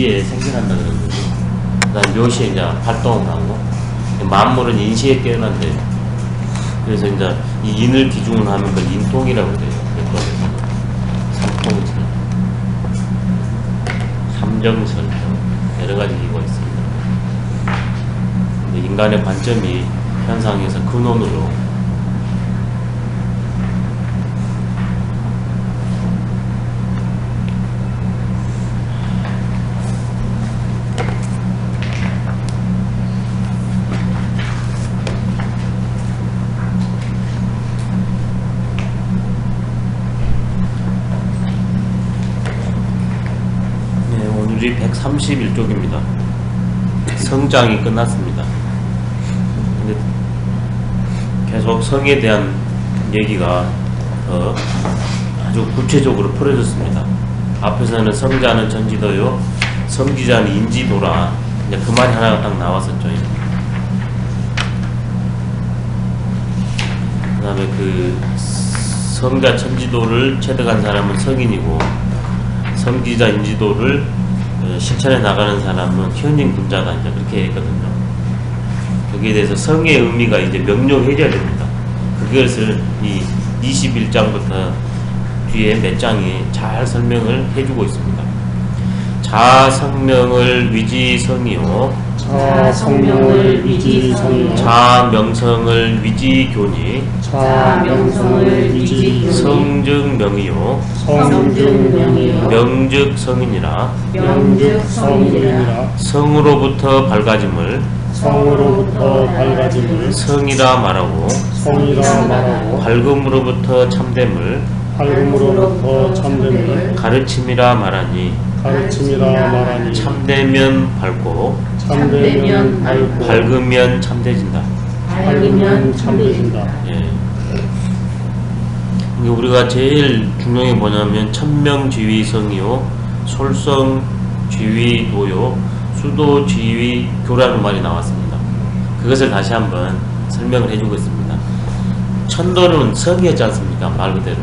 인지에 생겨난다 그런 거죠. 그다음 묘시에 이제 활동을 하고, 만물은 인시에 깨어난대요. 그래서 이제 이 인을 기준으로 하면 그걸 인통이라고 그래요. 삼통설, 삼정설, 여러 가지 이유가 있습니다. 근데 인간의 관점이 현상에서 근원으로 오늘이 131쪽입니다. 성장이 끝났습니다. 근데 계속 성에 대한 얘기가 아주 구체적으로 풀어졌습니다. 앞에서는 성자는 전지도요, 성지자는 인지도라, 이제 그 말이 하나가 딱 나왔었죠. 그 다음에 그 성자 천지도를 체득한 사람은 성인이고, 성지자 인지도를 실천해 나가는 사람은 현인 군자다, 이제 그렇게 했거든요. 거기에 대해서 성의 의미가 이제 명료해져야 됩니다. 그것을 이 21장부터 뒤에 몇 장이 잘 설명을 해주고 있습니다. 자성명을 위지성이요, 자성명을 위지성이요, 자명성을 위지교니, 자명성을 위지교니, 성즉명이요, 성즉명이요, 명즉성이니라. 명즉성이니라. 성으로부터 밝아짐을 성으로부터 밝아짐을 성이라 말하고, 성이라 말하고, 밝음으로부터 참됨을 밝음으로부터 참됨을 가르침이라 말하니, 가르침이라 말하니, 참되면 밝고 참되면 밝고, 밝으면 참되진다. 밝으면 참되진다. 예. 이게 우리가 제일 중요한 게 뭐냐면 천명지위성이요, 솔성지위도요, 수도지위교라는 말이 나왔습니다. 그것을 다시 한번 설명을 해주고 있습니다. 천도는 성이었지 않습니까? 말 그대로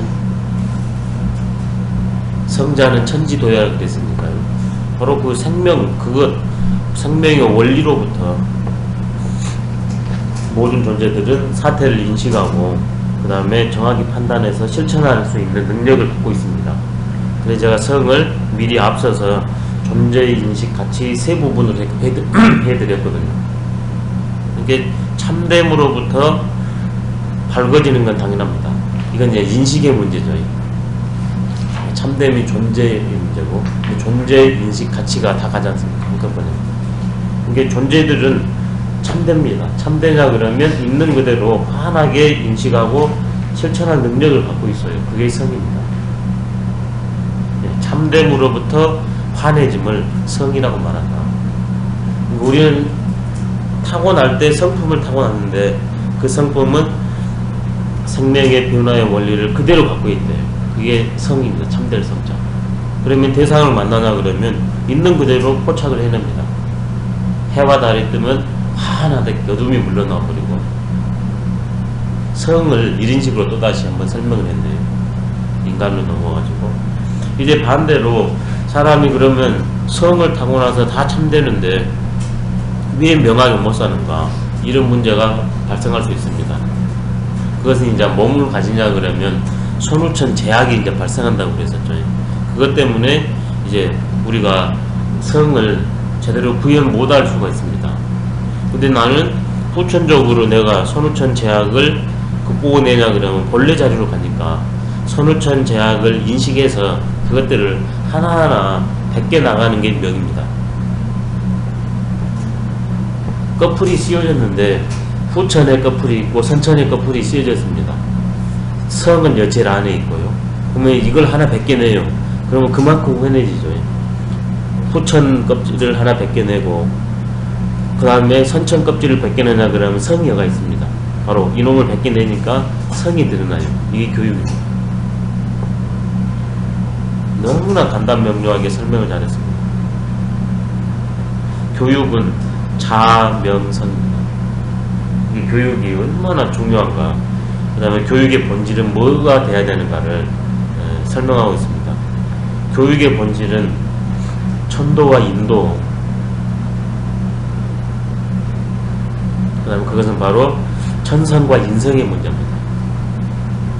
성자는 천지도야 그랬으니까요. 바로 그 생명, 생명의 원리로부터 모든 존재들은 사태를 인식하고 그 다음에 정확히 판단해서 실천할 수 있는 능력을 갖고 있습니다. 그래서 제가 성을 미리 앞서서 존재의 인식, 가치 세 부분으로 해드렸거든요. 이게 참됨으로부터 밝아지는 건 당연합니다. 이건 이제 인식의 문제죠. 참됨이 존재의 문제고, 존재의 인식, 가치가 다 가지 않습니까? 한꺼번에. 이게 존재들은 참됩니다. 참되냐 그러면 있는 그대로 환하게 인식하고 실천할 능력을 갖고 있어요. 그게 성입니다. 참됨으로부터 환해짐을 성이라고 말한다. 우리는 타고날 때 성품을 타고났는데 그 성품은 생명의 변화의 원리를 그대로 갖고 있대요. 그게 성입니다. 참될 성자. 그러면 대상을 만나냐 그러면 있는 그대로 포착을 해냅니다. 해와 달이 뜨면 환하게 어둠이 물러나와 버리고, 성을 1인식으로 또다시 한번 설명을 했네요. 인간으로 넘어가지고. 이제 반대로 사람이 그러면 성을 타고 나서 다 참되는데 왜 명하게 못 사는가, 이런 문제가 발생할 수 있습니다. 그것은 이제 몸을 가지냐 그러면 손우천 제약이 이제 발생한다고 그랬었죠. 그것 때문에 이제 우리가 성을 제대로 구현 못할 수가 있습니다. 근데 나는 후천적으로 내가 손우천 제약을 극복해내냐 그러면 본래 자리로 가니까 손우천 제약을 인식해서 그것들을 하나하나 벗겨 나가는 게 명입니다. 꺼풀이 씌워졌는데 후천의 꺼풀이 있고 선천의 꺼풀이 씌워졌습니다. 성은 여칠 안에 있고요. 그러면 이걸 하나 벗겨내요. 그러면 그만큼 후해내지죠. 후천 껍질을 하나 벗겨내고 그 다음에 선천 껍질을 벗겨내냐 그러면 성여가 있습니다. 바로 이놈을 벗겨내니까 성이 드러나요. 이게 교육입니다. 너무나 간단명료하게 설명을 잘했습니다. 교육은 자명선입니다. 이 교육이 얼마나 중요한가, 그 다음에 교육의 본질은 뭐가 돼야 되는가를 설명하고 있습니다. 교육의 본질은 천도와 인도, 그 다음에 그것은 바로 천성과 인성의 문제입니다.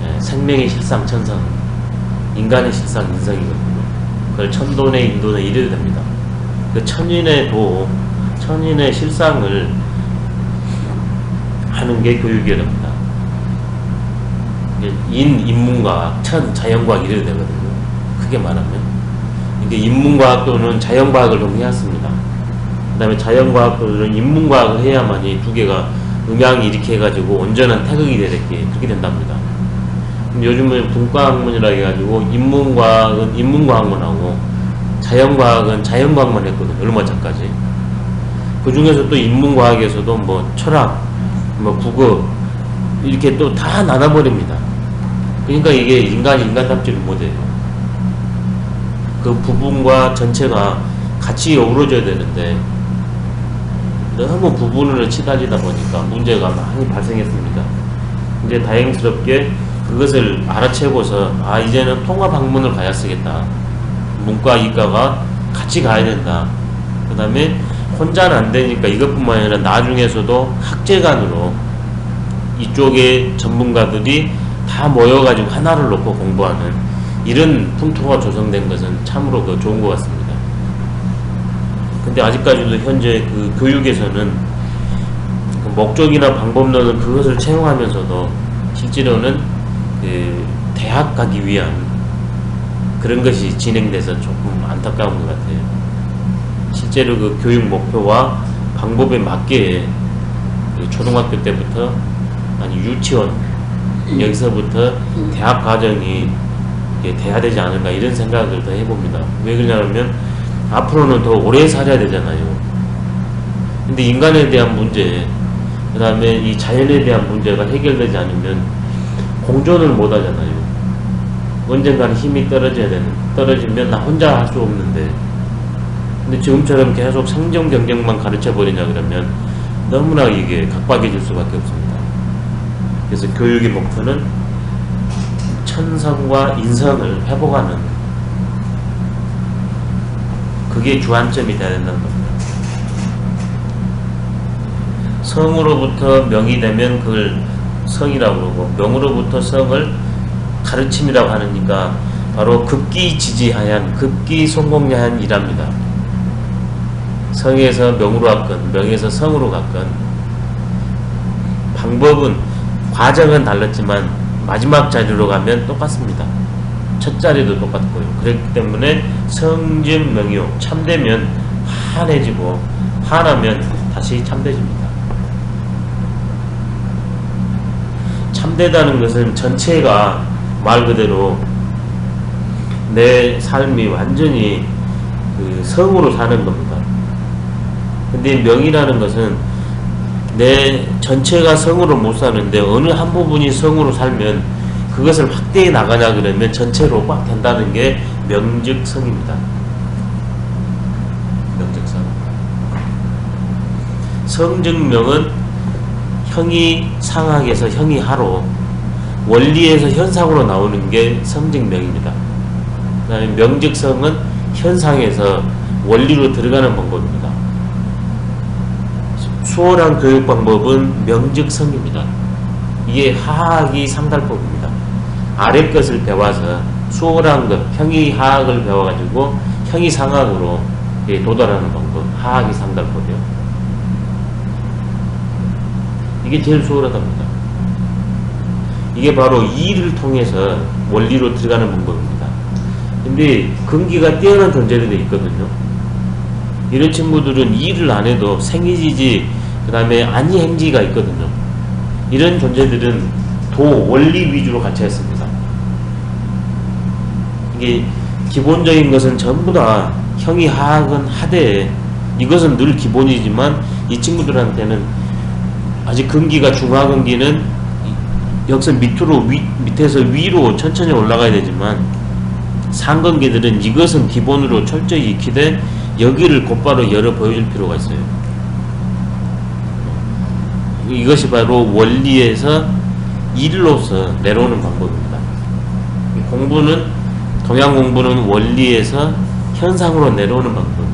예, 생명의 실상 천성, 인간의 실상 인성이거든요. 그걸 천도네 인도네 이래야 됩니다. 그 천인의 도, 천인의 실상을 하는 게 교육이어야 됩니다. 인문과학, 천, 자연과학 이래야 되거든요. 크게 말하면. 이게 인문과학 또는 자연과학을 좀 해왔습니다. 그 다음에 자연과학 또는 인문과학을 해야만이 두 개가 음양이 이렇게 해가지고 온전한 태극이 되게 그렇게 된답니다. 요즘은 분과학문이라 해가지고 인문과학은 인문과학문하고 자연과학은 자연과학만 했거든요. 얼마 전까지. 그 중에서 또 인문과학에서도 뭐 철학, 뭐 국어 이렇게 또 다 나눠버립니다. 그러니까 이게 인간이 인간답지를 못해요. 그 부분과 전체가 같이 어우러져야 되는데 너무 부분으로 치달리다 보니까 문제가 많이 발생했습니다. 이제 다행스럽게 그것을 알아채고서 이제는 통합학문을 가야 쓰겠다. 문과 이과가 같이 가야 된다. 그 다음에 혼자는 안 되니까 이것뿐만 아니라 나중에서도 학제간으로 이쪽의 전문가들이 다 모여가지고 하나를 놓고 공부하는 이런 풍토가 조성된 것은 참으로 좋은 것 같습니다. 근데 아직까지도 현재 그 교육에서는 그 목적이나 방법론은 그것을 채용하면서도 실제로는 그 대학 가기 위한 그런 것이 진행돼서 조금 안타까운 것 같아요. 실제로 그 교육 목표와 방법에 맞게 초등학교 때부터 아니 유치원 여기서부터 대학 과정이 돼야 되지 않을까 이런 생각을 더 해봅니다. 왜 그러냐면 앞으로는 더 오래 살아야 되잖아요. 근데 인간에 대한 문제, 그 다음에 이 자연에 대한 문제가 해결되지 않으면 공존을 못 하잖아요. 언젠가는 힘이 떨어지면 나 혼자 할 수 없는데, 근데 지금처럼 계속 생존 경쟁만 가르쳐 버리냐 그러면 너무나 이게 각박해질 수밖에 없습니다. 그래서 교육의 목표는 천성과 인성을 회복하는, 그게 주안점이 되어야 된다는 겁니다. 성으로부터 명이 되면 그걸 성이라고 그러고, 명으로부터 성을 가르침이라고 하니까 바로 급기지지하얀, 급기성공야한 이랍니다. 성에서 명으로 갔건 명에서 성으로 갔건 방법은, 과정은 달랐지만 마지막 자리로 가면 똑같습니다. 첫 자리도 똑같고요. 그렇기 때문에 성즉 명이요, 참되면 환해지고 환하면 다시 참되집니다. 참되다는 것은 전체가 말 그대로 내 삶이 완전히 그 성으로 사는 겁니다. 근데 명이라는 것은 내 전체가 성으로 못 사는데 어느 한 부분이 성으로 살면 그것을 확대해 나가냐 그러면 전체로 꽉 된다는 게 명즉성입니다. 명즉성. 성즉명은 형이 상학에서 형이 하로, 원리에서 현상으로 나오는 게 성즉명입니다. 그 다음에 명즉성은 현상에서 원리로 들어가는 방법입니다. 수월한 교육 방법은 명즉성입니다. 이게 하학이 상달법입니다. 아래 것을 배워서 수월한 것, 형이 하학을 배워가지고 형이 상학으로 도달하는 방법, 하학이 상달법이요. 이게 제일 수월하답니다. 이게 바로 이를 통해서 원리로 들어가는 방법입니다. 근데 근기가 뛰어난 존재들이 있거든요. 이런 친구들은 일을 안 해도 생이지지, 그 다음에 안이행지가 있거든요. 이런 존재들은 도, 원리 위주로 같이 했습니다. 이게 기본적인 것은 전부 다 형이 하학은 하되, 이것은 늘 기본이지만 이 친구들한테는 아직 근기가 중하근기는 여기서 밑에서 위로 천천히 올라가야 되지만, 상근기들은 이것은 기본으로 철저히 익히되 여기를 곧바로 열어 보여줄 필요가 있어요. 이것이 바로 원리에서 일로서 내려오는 방법입니다. 공부는, 동양 공부는 원리에서 현상으로 내려오는 방법.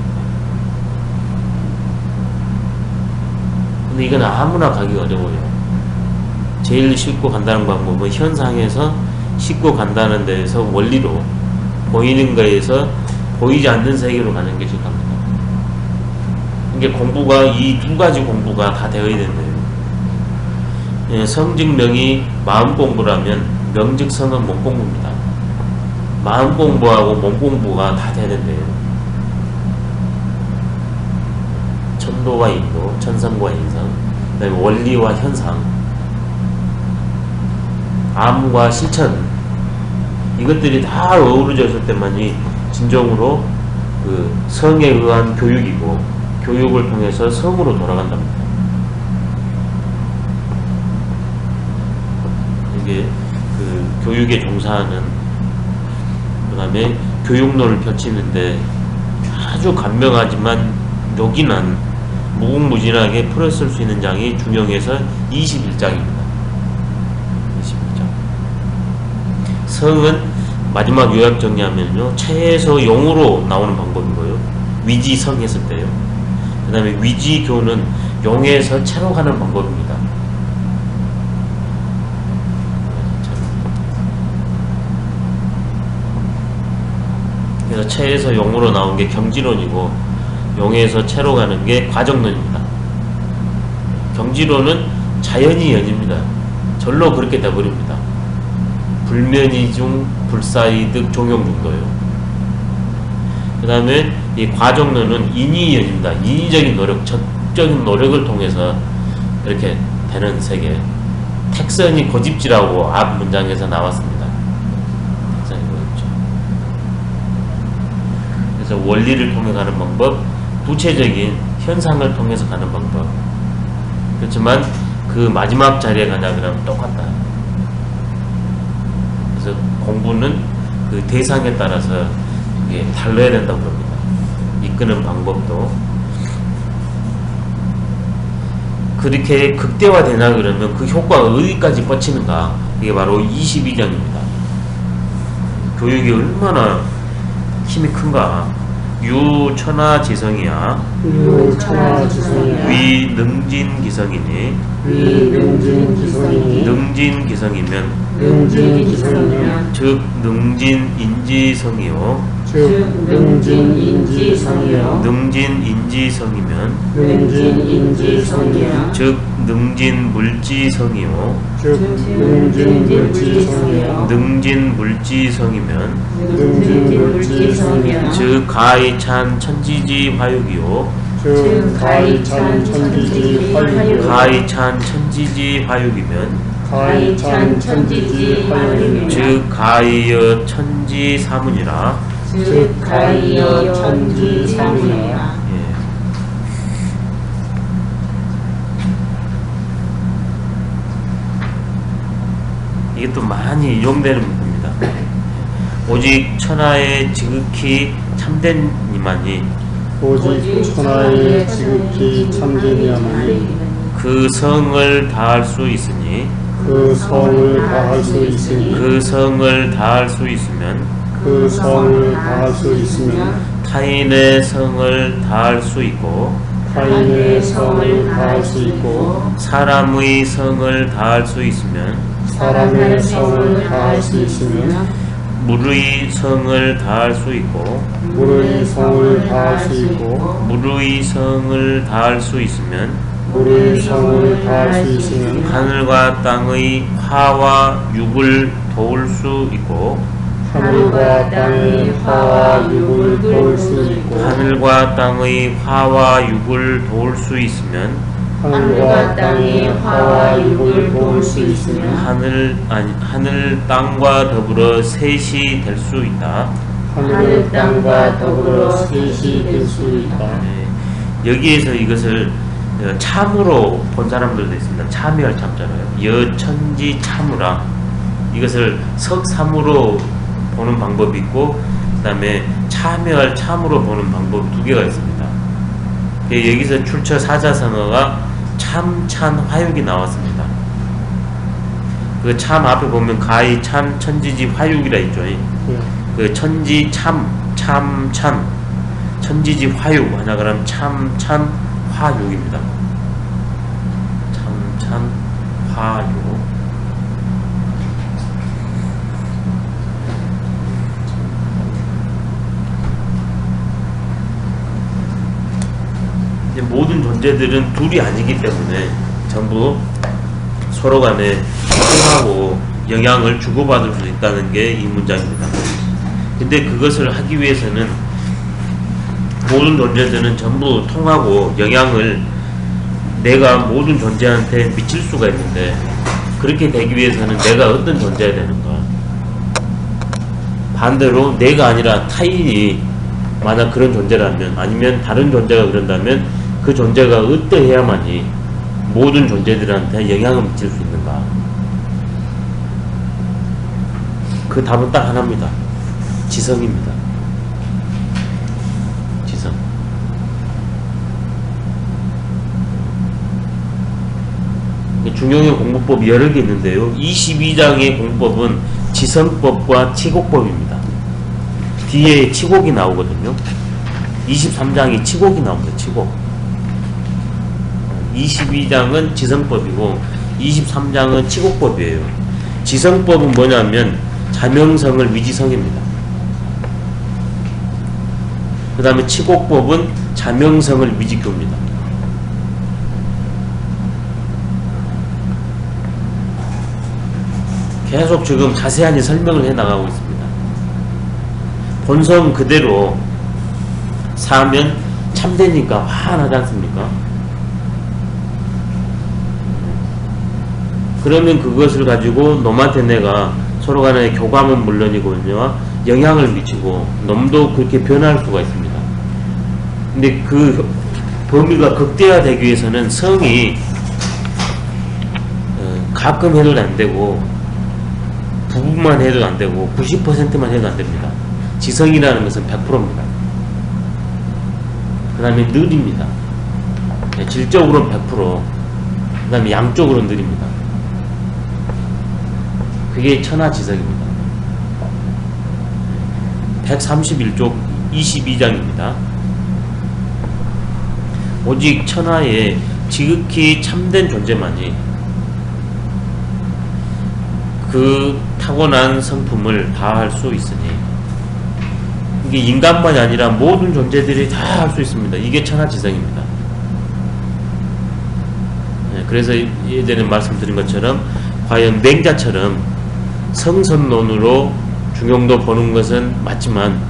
근데 이건 아무나 가기 어려워요. 제일 쉽고 간다는 방법은 현상에서 쉽고 간다는 데에서 원리로 보이는 거에서 보이지 않는 세계로 가는 게 제일 갑니다. 이게 공부가 이 두 가지 공부가 다 되어야 된대요. 예, 성직명이 마음 공부라면 명직성은 몸 공부입니다. 마음 공부하고 몸 공부가 다 돼야 된대요. 천도와 인도, 천성과 인성, 그다음에 원리와 현상, 암과 실천, 이것들이 다 어우러졌을 때만이 진정으로 그 성에 의한 교육이고 교육을 통해서 성으로 돌아간답니다. 이게 그 교육에 종사하는, 그 다음에 교육론을 펼치는데 아주 간명하지만 요긴한 무궁무진하게 풀었을 수 있는 장이 중용에서 21장입니다. 21장. 성은 마지막 요약 정리하면요, 체에서 용으로 나오는 방법이고요. 위지성 했을 때요. 그 다음에 위지교는 용에서 체로 가는 방법입니다. 그래서 체에서 용으로 나온 게 경지론이고 용에서 체로 가는 게 과정론입니다. 경지론은 자연이 연입니다. 절로 그렇게 돼버립니다. 불면이중 불사이득 종용 정도예요. 그 다음에 이 과정론은 인위연입니다. 인위적인 노력, 적적인 노력을 통해서 이렇게 되는 세계. 택선이 고집지라고 앞 문장에서 나왔습니다. 택선이 고집지. 그래서 원리를 통해 가는 방법, 구체적인 현상을 통해서 가는 방법. 그렇지만 그 마지막 자리에 가냐 그러면 똑같다. 그래서 공부는 그 대상에 따라서 이게 달라야 된다고 합니다. 이끄는 방법도. 그렇게 극대화되나 그러면 그 효과가 어디까지 뻗치는가, 이게 바로 22장입니다. 교육이 얼마나 힘이 큰가. 유천하지성이야 유천하지성이야 위능진기성이니 위능진기성이니 능진기성이면 능진기성이면 즉 능진인지성이요 즉 능진인지성이요 능진인지성이면 능진인지성이요 즉 능진물지성이요 즉 능진물지성이요 능진물지성이면 능진물지성이요 즉 가이찬 천지지 화육이요 즉 가이찬 천지지 화육이요 가이찬 천지지 화육이면 가이찬 천지지 화육이며 즉 가이여 천지 사문이라. 즉 가이여 천지 사문이라. 이게 또 많이 인용되는 부분입니다. 오직 천하의 지극히 참된 이만이 오직 천하의 지극히 참되니하니 그 성을 다할 수 있으니 그 성을 다할 수 있으니 그 성을 다할 수 있으면 그 성을 다할 수 있으면 타인의 성을 다할 수 있고 타인의 성을 다할 수 있고 사람의 성을 다할 수 있으면 사람의 성을 다할 수 있으면 물의 성을 다할 수 있고 물의 성을 다할 수 있고 물의 성을 다할 수 있으면 물의 성을 다할 수 있으면 하늘과 땅의 화와 육을 도울 수 있고 하늘과 땅의 화와 육을 도울 수 있고 하늘과 땅의 화와 육을 도울 수 있으면 하늘과 땅의 화와 육을 도울 수 있으면 하늘 땅과 더불어 셋이 될 수 있다. 하늘 땅과 더불어 셋이 될 수 있다. 네, 여기에서 이것을 참으로 본 사람들도 있습니다. 참여할 참잖아요. 여천지 참으라. 이것을 석삼으로 보는 방법이 있고, 그 다음에 참여할 참으로 보는 방법 두 개가 있습니다. 여기서 출처 사자성어가 참찬 화육이 나왔습니다. 그 참 앞에 보면 가히 참 천지지 화육이라 있죠. 그 천지 참찬 천지지 화육 하나 그러면 참찬 화육입니다. 산화유. 이제 모든 존재들은 둘이 아니기 때문에 전부 서로 간에 통하고 영향을 주고받을 수 있다는 게 이 문장입니다. 근데 그것을 하기 위해서는 모든 존재들은 전부 통하고 영향을 내가 모든 존재한테 미칠 수가 있는데, 그렇게 되기 위해서는 내가 어떤 존재야 되는가? 반대로 내가 아니라 타인이 만약 그런 존재라면, 아니면 다른 존재가 그런다면 그 존재가 어떠해야만이 모든 존재들한테 영향을 미칠 수 있는가? 그 답은 딱 하나입니다. 지성입니다. 지성. 중용의 공부법이 여러 개 있는데요. 22장의 공법은 지성법과 치곡법입니다. 뒤에 치곡이 나오거든요. 23장이 치곡이 나옵니다. 치곡. 22장은 지성법이고 23장은 치곡법이에요. 지성법은 뭐냐면 자명성을 위지성입니다. 그 다음에 치곡법은 자명성을 위지교입니다. 계속 지금 자세하게 설명을 해 나가고 있습니다. 본성 그대로 사면 참되니까 환하지 않습니까? 그러면 그것을 가지고 놈한테 내가 서로 간의 교감은 물론이거든요. 영향을 미치고 놈도 그렇게 변할 수가 있습니다. 근데 그 범위가 극대화되기 위해서는 성이 가끔 해도 안 되고 부분만 해도 안 되고 90%만 해도 안 됩니다. 지성이라는 것은 100%입니다. 그 다음에 느립니다. 질적으로는 100%, 그 다음에 양쪽으로는 느립니다. 그게 천하지성입니다. 131쪽 22장입니다. 오직 천하에 지극히 참된 존재만이 그 타고난 성품을 다 할 수 있으니, 이게 인간만이 아니라 모든 존재들이 다 할 수 있습니다. 이게 천하지성입니다. 그래서 예전에 말씀드린 것처럼 과연 맹자처럼 성선론으로 중용도 보는 것은 맞지만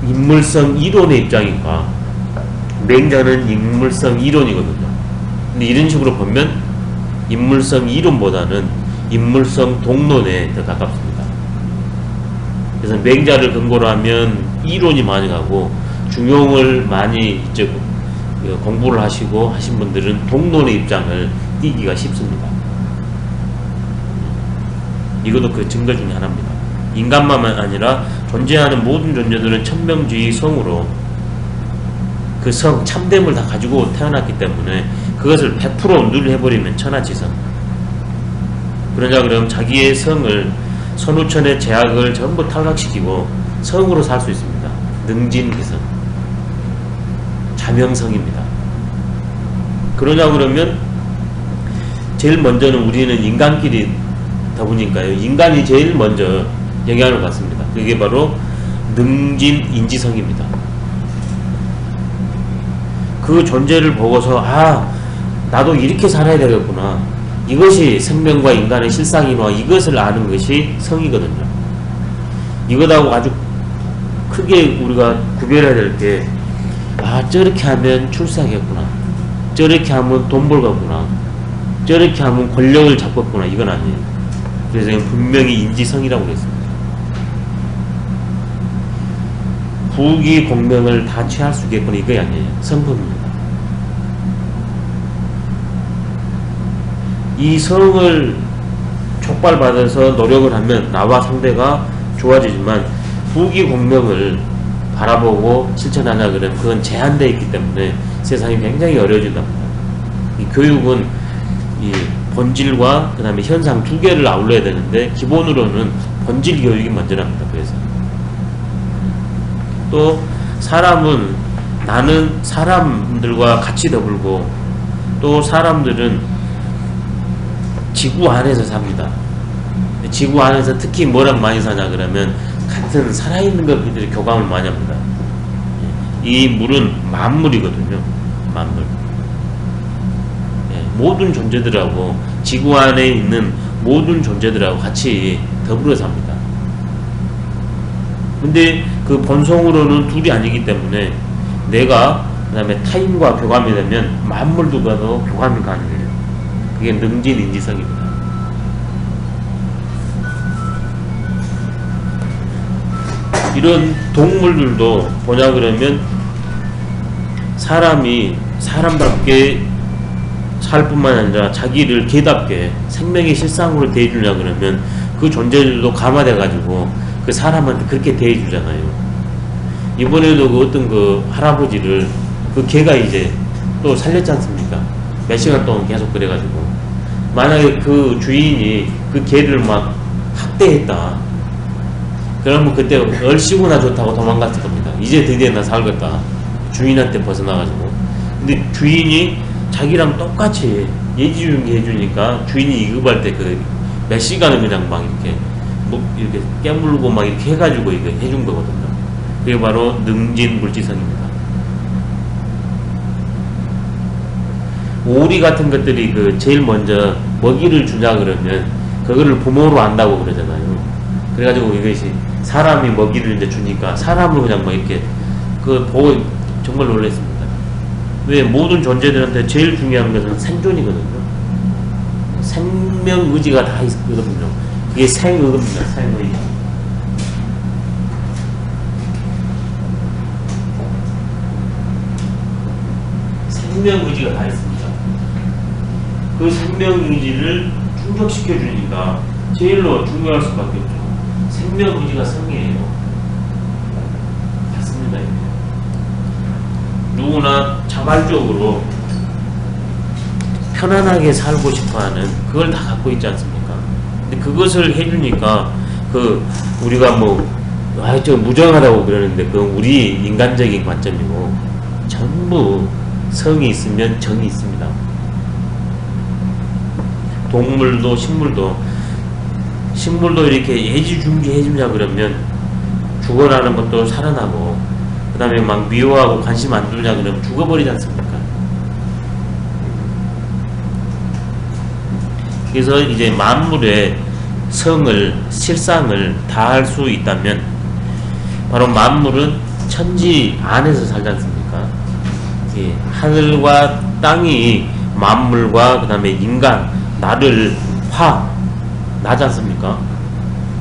인물성 이론의 입장인가, 맹자는 인물성 이론이거든요. 근데 이런 식으로 보면 인물성 이론보다는 인물성 동론에 더 가깝습니다. 그래서 맹자를 근거로 하면 이론이 많이 가고, 중용을 많이 이제 공부를 하시고 하신 분들은 동론의 입장을 띄기가 쉽습니다. 이것도 그 증거 중에 하나입니다. 인간만 아니라 존재하는 모든 존재들은 천명주의 성으로 그 성, 참됨을 다 가지고 태어났기 때문에 그것을 100% 누리해버리면 천하지성. 그러자 그러면 자기의 성을, 선우천의 제약을 전부 탈락시키고 성으로 살 수 있습니다. 능진기성, 자명성입니다. 그러냐 그러면 제일 먼저는 우리는 인간끼리 더보니까요, 인간이 제일 먼저 영향을 받습니다. 그게 바로 능진인지성입니다. 그 존재를 보고서 나도 이렇게 살아야 되겠구나, 이것이 생명과 인간의 실상이나 이것을 아는 것이 성이거든요. 이것하고 아주 크게 우리가 구별해야 될 게, 저렇게 하면 출세하겠구나, 저렇게 하면 돈 벌겠구나, 저렇게 하면 권력을 잡겠구나, 이건 아니에요. 그래서 분명히 인지성이라고 그랬습니다. 부귀 공명을 다 취할 수 있겠구나, 이거 아니에요. 성품입니다. 이 성을 촉발받아서 노력을 하면 나와 상대가 좋아지지만, 부귀 공명을 바라보고 실천하냐 그러면 그건 제한되어 있기 때문에 세상이 굉장히 어려워진답니다. 이 교육은 이 본질과 그 다음에 현상 두 개를 아울러야 되는데, 기본으로는 본질 교육이 먼저랍니다. 그래서 또 사람은, 나는 사람들과 같이 더불고, 또 사람들은 지구 안에서 삽니다. 지구 안에서 특히 뭐랑 많이 사냐 그러면 같은 살아있는 것들이 교감을 많이 합니다. 이 물은 만물이거든요. 만물. 모든 존재들하고 지구 안에 있는 모든 존재들하고 같이 더불어 삽니다. 근데 그 본성으로는 둘이 아니기 때문에 내가 그 다음에 타인과 교감이 되면 만물들과도 교감이 가능해요. 그게 능진인지성입니다. 이런 동물들도 보냐 그러면 사람이 사람답게 살 뿐만 아니라 자기를 개답게 생명의 실상으로 대해주냐 그러면 그 존재들도 감화돼 가지고 그 사람한테 그렇게 대해주잖아요. 이번에도 그 어떤 그 할아버지를 그 개가 이제 또 살렸지 않습니까? 몇 시간 동안 계속 그래가지고 만약에 그 주인이 그 개를 막 학대했다 그러면 그때 얼씨구나 좋다고 도망갔을 겁니다. 이제 드디어 나 살겠다 주인한테 벗어나가지고. 근데 주인이 자기랑 똑같이 예지중지 해주니까 주인이 이급할 때 그 몇 시간을 그냥 막 이렇게 이렇게 깨물고 막 이렇게 해가지고 이거 해준 거거든요. 그게 바로 능진불지성입니다. 오리 같은 것들이 그 제일 먼저 먹이를 주냐 그러면 그거를 부모로 안다고 그러잖아요. 그래가지고 이것이 사람이 먹이를 이제 주니까 사람을 그냥 막 이렇게 그 보고 정말 놀랐습니다. 왜 모든 존재들한테 제일 중요한 것은 생존이거든요. 생명 의지가 다 있거든요. 그게 생의입니다. 생의. 생명 의지가 다 있습니다. 그 생명 의지를 충족시켜 주니까 제일로 중요할 수밖에 없죠. 생명 의지가 성이에요. 맞습니다. 누구나 자발적으로 편안하게 살고 싶어하는 그걸 다 갖고 있지 않습니까? 근데 그것을 해주니까 그 우리가 뭐 좀 무정하다고 그러는데 그건 우리 인간적인 관점이고 전부 성이 있으면 정이 있습니다. 동물도 식물도 이렇게 예지중지 해주자 그러면 죽어나는 것도 살아나고 그 다음에 막 미워하고 관심 안 두냐 그러면 죽어버리지 않습니까? 그래서 이제 만물의 성을 실상을 다할 수 있다면 바로 만물은 천지 안에서 살지 않습니까? 예, 하늘과 땅이 만물과 그 다음에 인간 나를 나지 않습니까?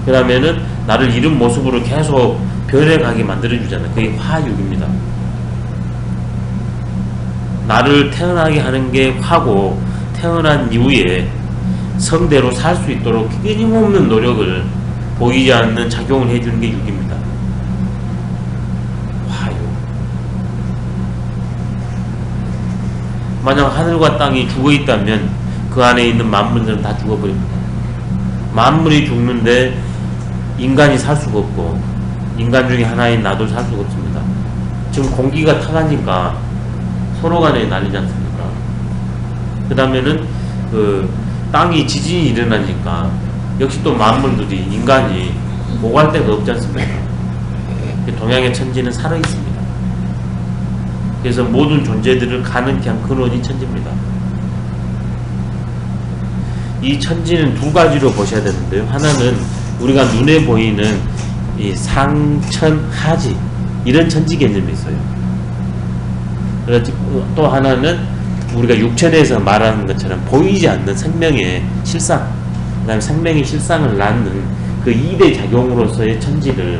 그 다음에는 나를 이런 모습으로 계속 변해가게 만들어주잖아요. 그게 화육입니다. 나를 태어나게 하는 게 화고 태어난 이후에 성대로 살 수 있도록 끊임없는 노력을 보이지 않는 작용을 해주는 게 육입니다. 화육. 만약 하늘과 땅이 죽어있다면 그 안에 있는 만물들은 다 죽어버립니다. 만물이 죽는데 인간이 살 수가 없고 인간 중에 하나인 나도 살 수가 없습니다. 지금 공기가 타가니까 서로 간에 난리지 않습니까? 그 다음에는 그 땅이 지진이 일어나니까 역시 또 만물들이 인간이 오갈 데가 없지 않습니까? 동양의 천지는 살아있습니다. 그래서 모든 존재들을 가능케 한 근원이 천지입니다. 이 천지는 두 가지로 보셔야 되는데요. 하나는 우리가 눈에 보이는 이 상천하지 이런 천지 개념이 있어요. 또 하나는 우리가 육천에서 말하는 것처럼 보이지 않는 생명의 실상, 그 다음에 생명의 실상을 낳는 그 2대 작용으로서의 천지를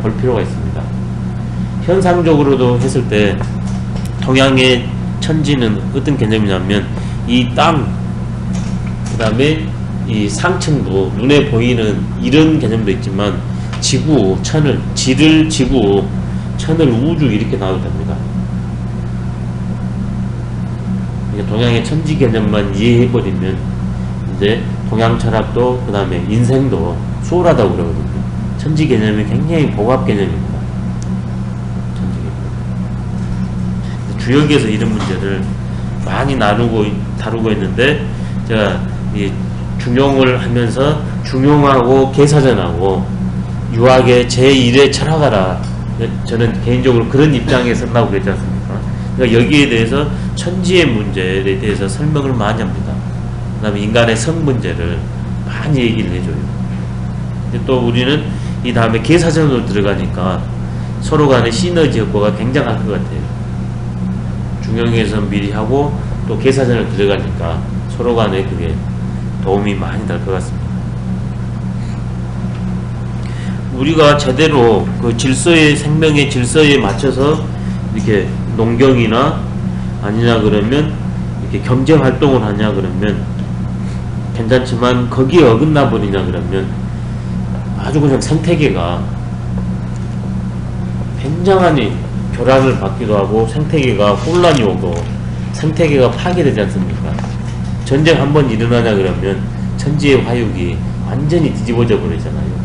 볼 필요가 있습니다. 현상적으로도 했을 때 동양의 천지는 어떤 개념이냐면 이 땅, 그 다음에 이 상층도 눈에 보이는 이런 개념도 있지만 지구, 천을, 지를 지구, 천을 우주 이렇게 나와도 됩니다. 동양의 천지 개념만 이해해버리면 이제 동양 철학도 그 다음에 인생도 수월하다고 그러거든요. 천지 개념이 굉장히 복합 개념입니다. 천지 개념. 주역에서 이런 문제를 많이 다루고 있는데 제가 이 중용을 하면서 중용하고 계사전하고 유학의 제1의 철학하라. 저는 개인적으로 그런 입장에 선다고 그랬지 않습니까? 그러니까 여기에 대해서 천지의 문제에 대해서 설명을 많이 합니다. 그 다음에 인간의 성 문제를 많이 얘기를 해줘요. 또 우리는 이 다음에 계사전으로 들어가니까 서로 간의 시너지 효과가 굉장할 것 같아요. 중용에서 미리 하고 또 계사전을 들어가니까 서로 간에 그게 도움이 많이 될 것 같습니다. 우리가 제대로 그 질서의 생명의 질서에 맞춰서 이렇게 농경이나 아니냐 그러면 이렇게 경제 활동을 하냐 그러면 괜찮지만 거기에 어긋나 버리냐 그러면 아주 그냥 생태계가 굉장한 교란을 받기도 하고 생태계가 혼란이 오고 생태계가 파괴되지 않습니까? 전쟁 한번 일어나냐 그러면 천지의 화육이 완전히 뒤집어져 버리잖아요.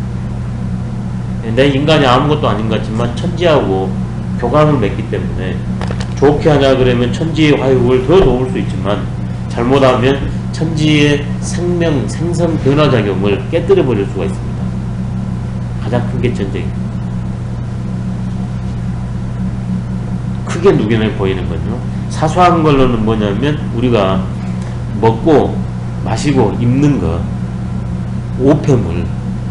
내 인간이 아무것도 아닌 것 같지만 천지하고 교감을 맺기 때문에 좋게 하냐 그러면 천지의 화육을 더 도울 수 있지만 잘못하면 천지의 생성 변화작용을 깨뜨려 버릴 수가 있습니다. 가장 큰 게 전쟁입니다. 크게 눈에 보이는 거죠. 사소한 걸로는 뭐냐면 우리가 먹고 마시고 입는 거, 오폐물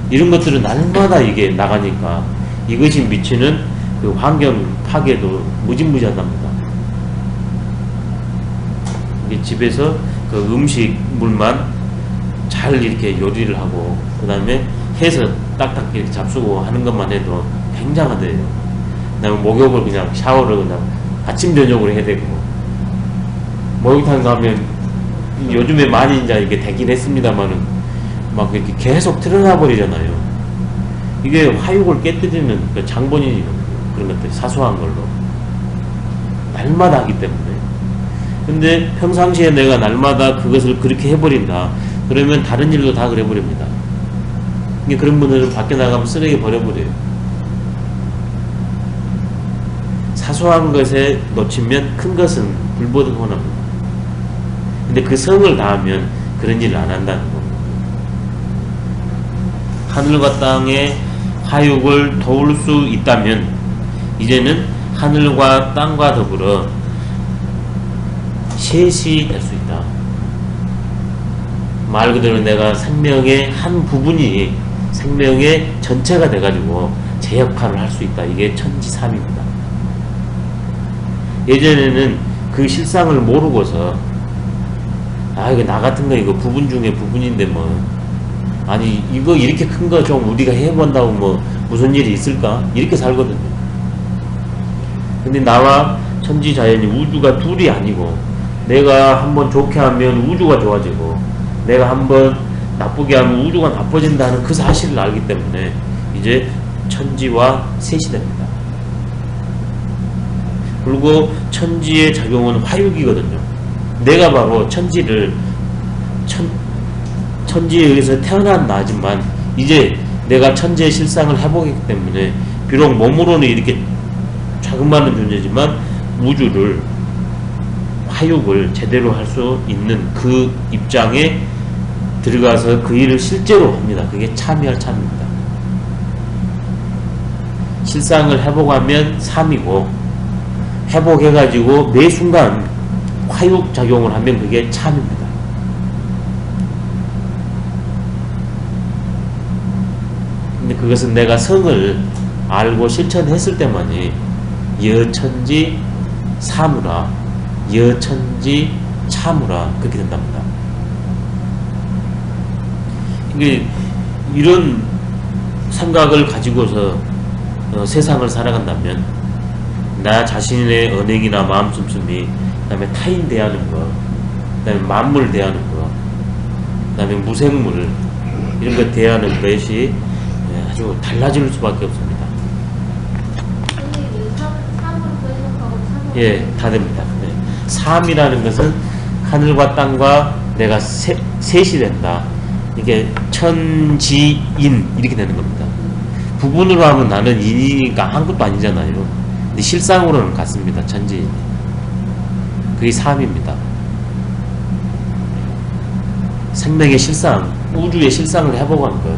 이런 것들은 날마다 이게 나가니까 이것이 미치는 그 환경 파괴도 무지무지하답니다. 이게 집에서 그 음식물만 잘 이렇게 요리를 하고 그 다음에 해서 딱딱 이렇게 잡수고 하는 것만 해도 굉장하대요. 그 다음에 목욕을 그냥 샤워를 그냥 아침 저녁으로 해야 되고 목욕탕 가면 요즘에 많이 이제 이게 되긴 했습니다만은 막 이렇게 계속 틀어놔 버리잖아요. 이게 화육을 깨뜨리는 그 장본인이 그런 것들 사소한 걸로 날마다 하기 때문에. 근데 평상시에 내가 날마다 그것을 그렇게 해버린다 그러면 다른 일도 다 그래 버립니다. 그런 분들은 밖에 나가면 쓰레기 버려버려요. 사소한 것에 놓치면 큰 것은 불보듯 혼합니다. 근데 그 성을 다하면 그런 일을 안 한다는 겁니다. 하늘과 땅의 화육을 도울 수 있다면 이제는 하늘과 땅과 더불어 셋이 될 수 있다. 말 그대로 내가 생명의 한 부분이 생명의 전체가 돼가지고 제 역할을 할 수 있다. 이게 천지삼입니다. 예전에는 그 실상을 모르고서 이거 나 같은 거 이거 부분 중에 부분인데 뭐 아니 이거 이렇게 큰 거 좀 우리가 해본다고 뭐 무슨 일이 있을까? 이렇게 살거든요. 근데 나와 천지자연이 우주가 둘이 아니고 내가 한번 좋게 하면 우주가 좋아지고 내가 한번 나쁘게 하면 우주가 나빠진다는 그 사실을 알기 때문에 이제 천지와 셋이 됩니다. 그리고 천지의 작용은 화육이거든요. 내가 바로 천지에 의해서 태어난 나지만 이제 내가 천지의 실상을 해보기 때문에 비록 몸으로는 이렇게 자그마한 존재지만 우주를 화육을 제대로 할 수 있는 그 입장에 들어가서 그 일을 실제로 합니다. 그게 참여할 참입니다. 실상을 회복하면 삼이고 회복해가지고 매 순간 화육 작용을 하면 그게 참입니다. 근데 그것은 내가 성을 알고 실천했을 때만이 여천지 사무라 여천지 참으라 그렇게 된답니다. 이런 생각을 가지고서 세상을 살아간다면 나 자신의 언행이나 마음 씀씀이 그 다음에 타인 대하는 거 그 다음에 만물 대하는 거 그 다음에 무생물 이런 거 대하는 것이 아주 달라질 수밖에 없습니다. 예, 다 됩니다. 네. 삼이라는 것은 하늘과 땅과 내가 셋이 된다. 이게 천지인 이렇게 되는 겁니다. 부분으로 하면 나는 인이니까 아무것도 아니잖아요. 근데 실상으로는 같습니다. 천지인. 그게 삼입니다. 생명의 실상, 우주의 실상을 해보고 하는 거예요.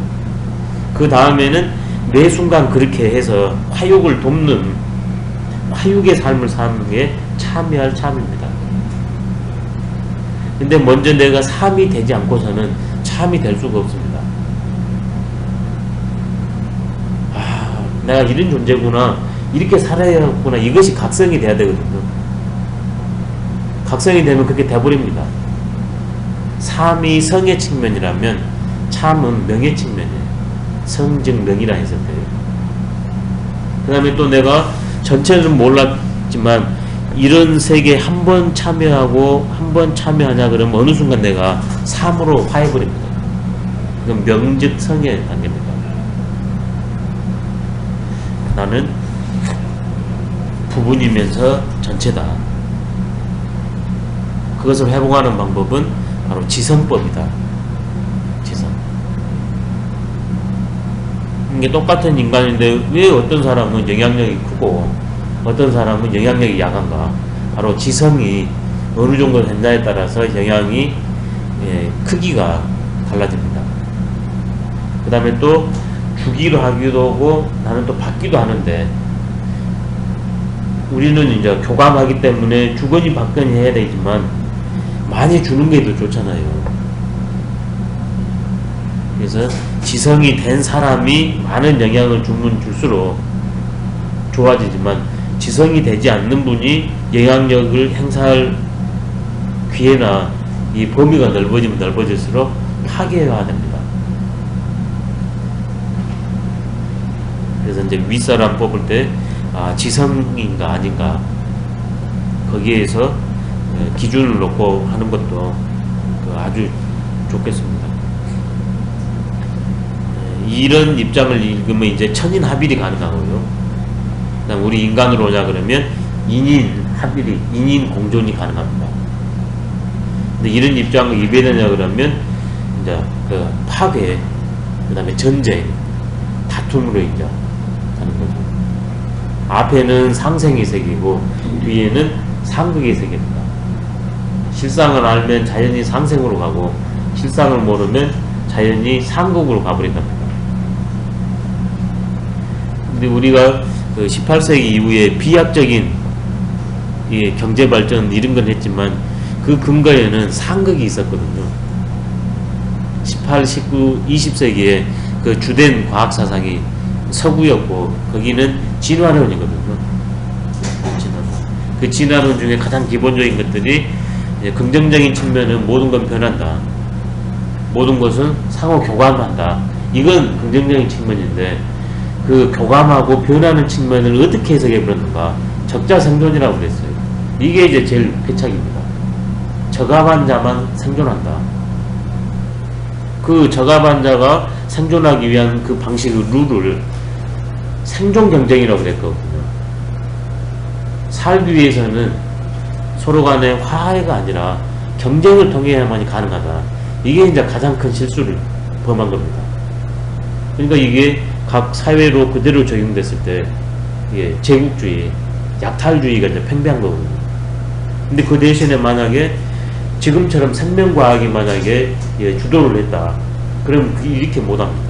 그 다음에는 매 순간 그렇게 해서 화욕을 돕는 화육의 삶을 사는 게 참여할 참입니다. 근데 먼저 내가 참이 되지 않고서는 참이 될 수가 없습니다. 아, 내가 이런 존재구나, 이렇게 살아야겠구나, 이것이 각성이 돼야 되거든요. 각성이 되면 그렇게 돼버립니다. 참이 성의 측면이라면 참은 명의 측면이에요. 성즉 명이라 했을 때요. 그 다음에 또 내가 전체는 몰랐지만 이런 세계에 한 번 참여하고 한 번 참여하냐 그러면 어느 순간 내가 삶으로 화해버립니다. 그건 명즉 성의 단계입니다. 나는 부분이면서 전체다. 그것을 회복하는 방법은 바로 지성법이다. 지성. 이게 똑같은 인간인데 왜 어떤 사람은 영향력이 크고 어떤 사람은 영향력이 약한가? 바로 지성이 어느 정도 된다에 따라서 영향이 크기가 달라집니다. 그 다음에 또 주기로 하기도 하고 나는 또 받기도 하는데, 우리는 이제 교감하기 때문에 주거니 받거니 해야 되지만 많이 주는 게 더 좋잖아요. 그래서 지성이 된 사람이 많은 영향을 주면 줄수록 좋아지지만, 지성이 되지 않는 분이 영향력을 행사할 기회나 이 범위가 넓어지면 넓어질수록 파괴화됩니다. 그래서 이제 윗사람 뽑을 때 지성인가 아닌가 거기에서 기준을 놓고 하는 것도 아주 좋겠습니다. 이런 입장을 읽으면 이제 천인합일이 가능하고요. 그다음 우리 인간으로 오자 그러면 인인합일이, 인인공존이 가능합니다. 근데 이런 입장을 이해되냐 그러면 이제 그 파괴, 그 다음에 전쟁, 다툼으로 이제 가는 거죠. 앞에는 상생의 세계고 뒤에는 상극의 세계입니다. 실상을 알면 자연히 상생으로 가고 실상을 모르면 자연히 상극으로 가버린답니다. 근데 우리가 그 18세기 이후에 비약적인 경제발전 이런 건 했지만 그 근거에는 상극이 있었거든요. 18, 19, 20세기에 그 주된 과학사상이 서구였고 거기는 진화론이거든요. 그 진화론 중에 가장 기본적인 것들이 긍정적인 측면은 모든 건 변한다. 모든 것은 상호 교감한다. 이건 긍정적인 측면인데 그 교감하고 변하는 측면을 어떻게 해석해 버렸는가? 적자생존이라고 그랬어요. 이게 이제 제일 패착입니다. 저감한 자만 생존한다. 그 저감한 자가 생존하기 위한 그 방식의 룰을 생존 경쟁이라고 그랬거든요. 살기 위해서는 서로 간의 화해가 아니라 경쟁을 통해야만이 가능하다. 이게 이제 가장 큰 실수를 범한 겁니다. 그러니까 이게 각 사회로 그대로 적용됐을 때 이게 제국주의, 약탈주의가 이제 팽배한 거거든요. 근데 그 대신에 만약에 지금처럼 생명과학이 만약에 주도를 했다. 그럼 이렇게 못합니다.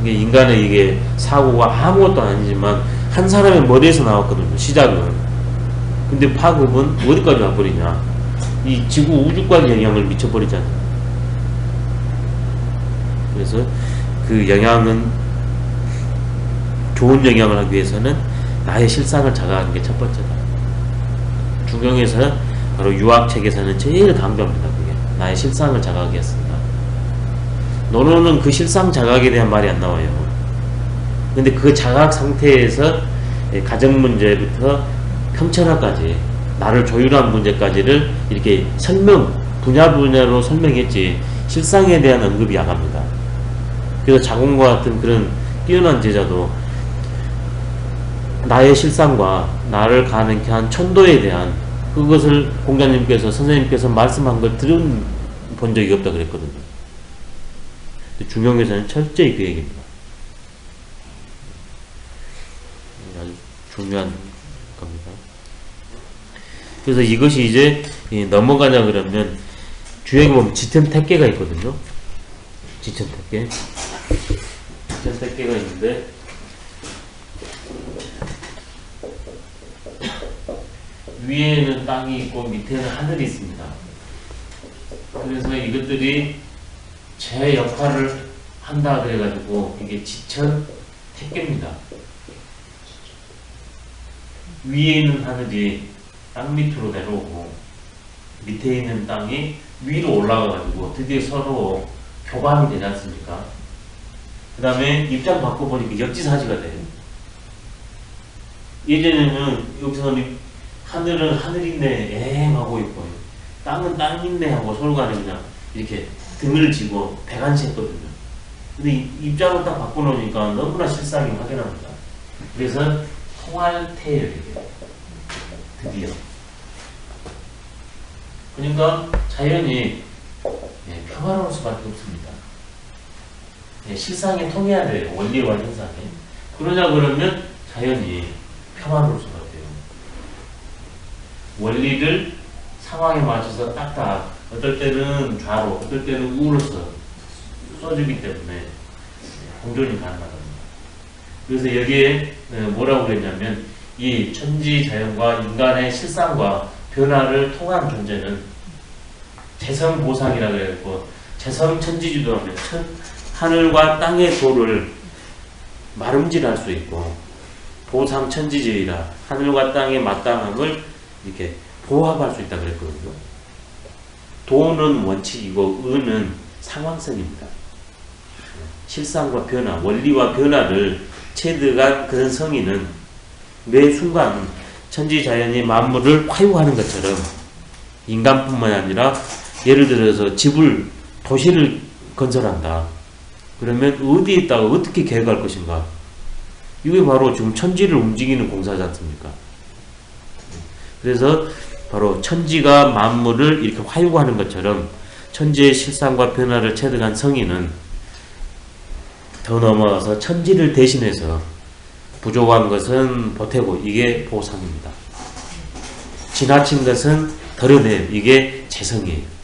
이게 인간의 이게 사고가 아무것도 아니지만 한 사람의 머리에서 나왔거든요. 시작은. 근데 파급은 어디까지 와버리냐? 이 지구 우주까지 영향을 미쳐버리잖아요. 그래서 그 영향은 좋은 영향을 하기 위해서는 나의 실상을 자각하는 게 첫 번째다. 중경에서 바로 유학책에서는 제일 강조합니다. 그게 나의 실상을 자각하겠습니다. 논어는 그 실상 자각에 대한 말이 안 나와요. 근데 그 자각 상태에서 가정 문제부터 평천화까지 나를 조율한 문제까지를 이렇게 분야로 설명했지 실상에 대한 언급이 약합니다. 그래서 자공과 같은 그런 뛰어난 제자도 나의 실상과 나를 가능케 한 천도에 대한 그것을 공자님께서 선생님께서 말씀한 걸 들은 적이 없다 그랬거든요. 중용에서는 철저히 그 얘기입니다. 아주 중요한 겁니다. 그래서 이것이 이제 넘어가냐 그러면 주행에 보면 짙은 택계가 있거든요. 짙은 택계. 짙은 택계가 있는데, 위에는 땅이 있고 밑에는 하늘이 있습니다. 그래서 이것들이 제 역할을 한다 그래가지고 이게 지천 택계입니다. 위에 있는 하늘이 땅 밑으로 내려오고 밑에 있는 땅이 위로 올라가가지고 드디어 서로 교감이 되지 않습니까? 그 다음에 입장 바꿔보니까 역지사지가 돼요. 예전에는 여기서는 하늘은 하늘인데 엥 하고 있고 땅은 땅인데 하고 서로 간에 그냥 이렇게 등을 지고 대간시했거든요. 근데 입장을 딱 바꿔놓으니까 너무나 실상이 확연합니다. 그래서 통할태예요, 이게. 드디어. 그러니까 자연이 평화로울 수밖에 없습니다. 실상이 통해야 돼요. 원리와 현상이. 그러자 그러면 자연이 평화로울 수밖에 없어요. 원리를 상황에 맞춰서 딱딱 어떨 때는 좌로 어떨 때는 우로서 써주기 때문에 공존이 가능하답니다. 그래서 여기에 뭐라고 그랬냐면 이 천지자연과 인간의 실상과 변화를 통한 존재는 재성보상이라고 해갖고 재성천지주도하면 하늘과 땅의 도를 마름질할 수 있고 보상천지제이라 하늘과 땅의 마땅함을 이렇게 보합할 수 있다 그랬거든요. 도는 원칙이고 의는 상황성입니다. 실상과 변화, 원리와 변화를 체득한 그런 성인은 매 순간 천지자연이 만물을 화유하는 것처럼 인간뿐만 아니라 예를 들어서 도시를 건설한다. 그러면 어디에 있다가 어떻게 계획할 것인가? 이게 바로 지금 천지를 움직이는 공사지 않습니까? 그래서 바로 천지가 만물을 이렇게 화유하는 것처럼 천지의 실상과 변화를 체득한 성인은 더 넘어가서 천지를 대신해서 부족한 것은 보태고 이게 보상입니다. 지나친 것은 덜어내요. 이게 재성이에요.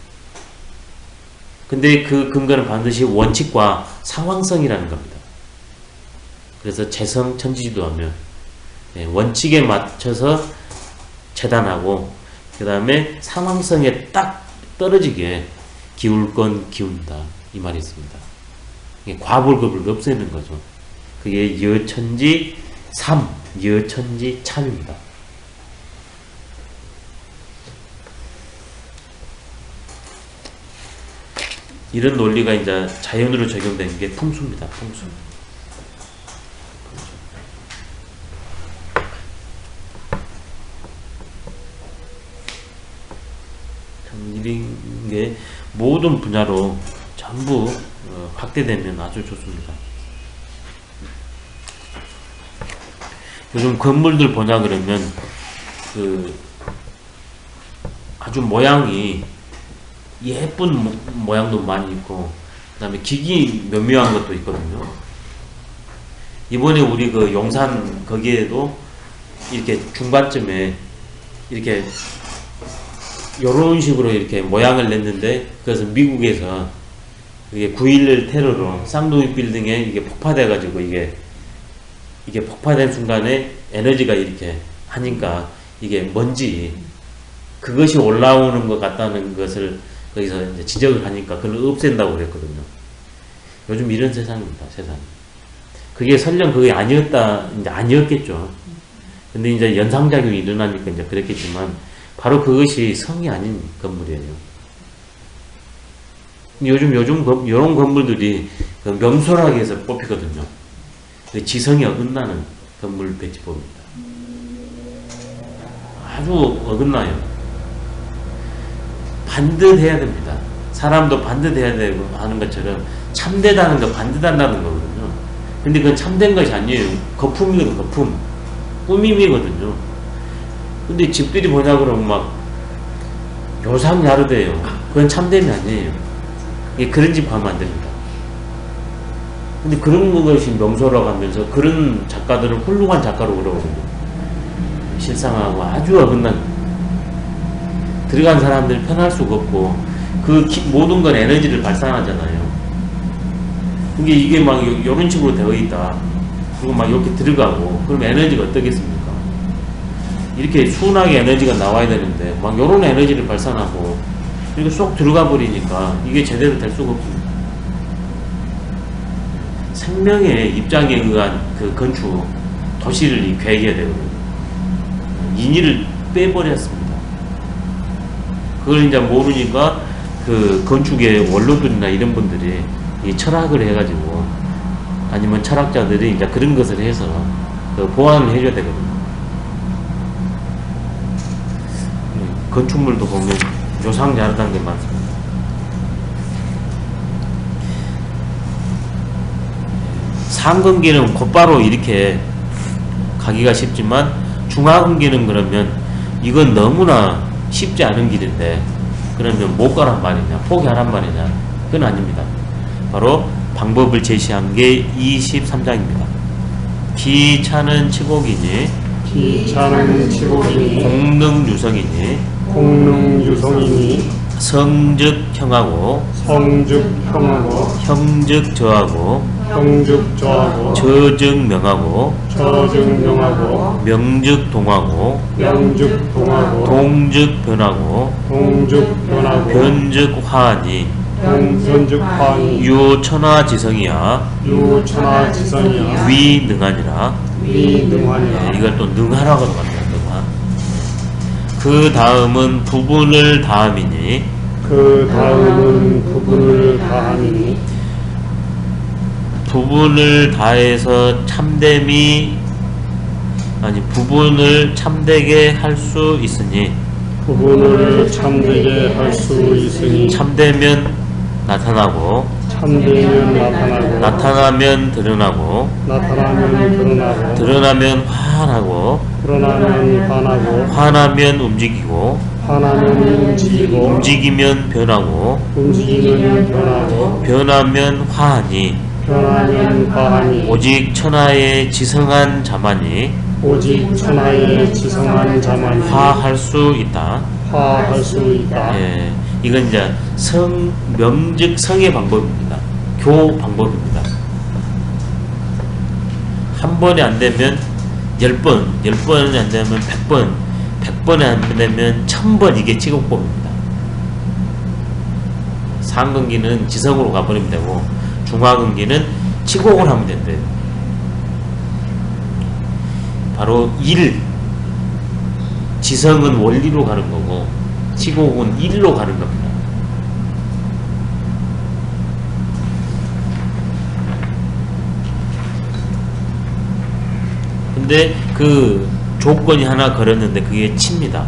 근데 그 근거는 반드시 원칙과 상황성이라는 겁니다. 그래서 재성 천지지도하면 원칙에 맞춰서 재단하고 그 다음에 상황성에 딱 떨어지게 기울 건 기운다 이 말이 있습니다. 과불급을 없애는 거죠. 그게 여천지 삼, 여천지 참입니다. 이런 논리가 이제 자연으로 적용된 게 풍수입니다. 풍수. 참 이런 게 모든 분야로 전부 확대되면 아주 좋습니다. 요즘 건물들 보자 그러면 아주 모양이 예쁜 모양도 많이 있고 그 다음에 기기 묘묘한 것도 있거든요. 이번에 우리 그 용산 거기에도 이렇게 중간쯤에 이렇게 요런 식으로 이렇게 모양을 냈는데 그래서 미국에서 이게 9.11 테러로 쌍둥이 빌딩에 이게 폭파돼 가지고 이게 폭파된 순간에 에너지가 이렇게 하니까 이게 먼지 그것이 올라오는 것 같다는 것을 거기서 이제 지적을 하니까 그걸 없앤다고 그랬거든요. 요즘 이런 세상입니다. 세상. 그게 설령 그게 아니었겠죠. 근데 이제 연상작용이 일어나니까 이제 그랬겠지만 바로 그것이 성이 아닌 건물이에요. 요즘 이런 건물들이 명소라고 해서 뽑히거든요. 지성이 어긋나는 건물 배치법입니다. 아주 어긋나요. 반듯해야 됩니다. 사람도 반듯해야 되고 하는 것처럼 참되다는 거 반듯한다는 거거든요. 근데 그건 참된 것이 아니에요. 거품이거든요. 거품. 꾸밈이거든요. 근데 집들이 보자 그러면 막 요상야르대요. 그건 참됨이 아니에요. 그런 집 가면 안 됩니다. 근데 그런 것이 명소라고 하면서 그런 작가들은 훌륭한 작가로 그러거든요. 실상하고 아주 어긋난 들어간 사람들이 편할 수가 없고 모든 건 에너지를 발산하잖아요. 근데 이게 막 이런 식으로 되어 있다. 그리고 막 이렇게 들어가고 그럼 에너지가 어떻겠습니까? 이렇게 순하게 에너지가 나와야 되는데 막 이런 에너지를 발산하고 이렇게 쏙 들어가 버리니까 이게 제대로 될 수가 없습니다. 생명의 입장에 의한 그 건축 도시를 계획해야 되거든요. 인의를 빼버렸습니다. 그걸 이제 모르니까 그 건축의 원로들이나 이런 분들이 이 철학을 해가지고 아니면 철학자들이 이제 그런 것을 해서 그 보완을 해줘야 되거든요. 건축물도 보면 조상 자르다는 게 많습니다. 상근기는 곧바로 이렇게 가기가 쉽지만 중하근기는 그러면 이건 너무나 쉽지 않은 길인데 그러면 못 가란 말이냐 포기하란 말이냐 그건 아닙니다. 바로 방법을 제시한 게 23장입니다. 기차는 치곡이니 기차는 치곡이니 공능유성이니 공능유성이니 성즉형하고 성즉형하고 형즉저하고 형즉저하고 저즉명하고 저즉명하고 명즉동하고 명즉동하고 동즉변하고 동즉변하고 변즉화하니 변즉화니 유천하지성이야 유천하지성이야 위능하니라. 위능하니라. 이걸 또 능하라고도 만들었다. 그 다음은 부분을 다함이니 그 다음은 부분을 다함이니 부분을 다해서 참됨이 아니 부분을 참되게 할 수 있으니 부분을 참되게 할 수 있으니 참되면 나타나고 참되면 나타나고 나타나면 드러나고 나타나면 드러나고 드러나면 화나고 드러나면 화나고 화나면 움직이고 화나면 움직이고 움직이면 변하고 움직이면 변하고 변하면 화하니 변하면 화하니 오직 천하의 지성한 자만이 오직 천하의 지성한 자만이 화할 수 있다. 화할 수 있다. 예, 이건 이제 명즉 성의 방법입니다. 교 방법입니다. 한 번에 안 되면 10번, 10번이 안 되면 100번, 100번에 안 되면 1000번 이게 치곡법입니다. 상근기는 지성으로 가버리면 되고 중하근기는 치곡을 하면 된대요. 바로 지성은 원리로 가는 거고 치곡은 일로 가는 겁니다. 근데 그 조건이 하나 걸었는데 그게 치입니다.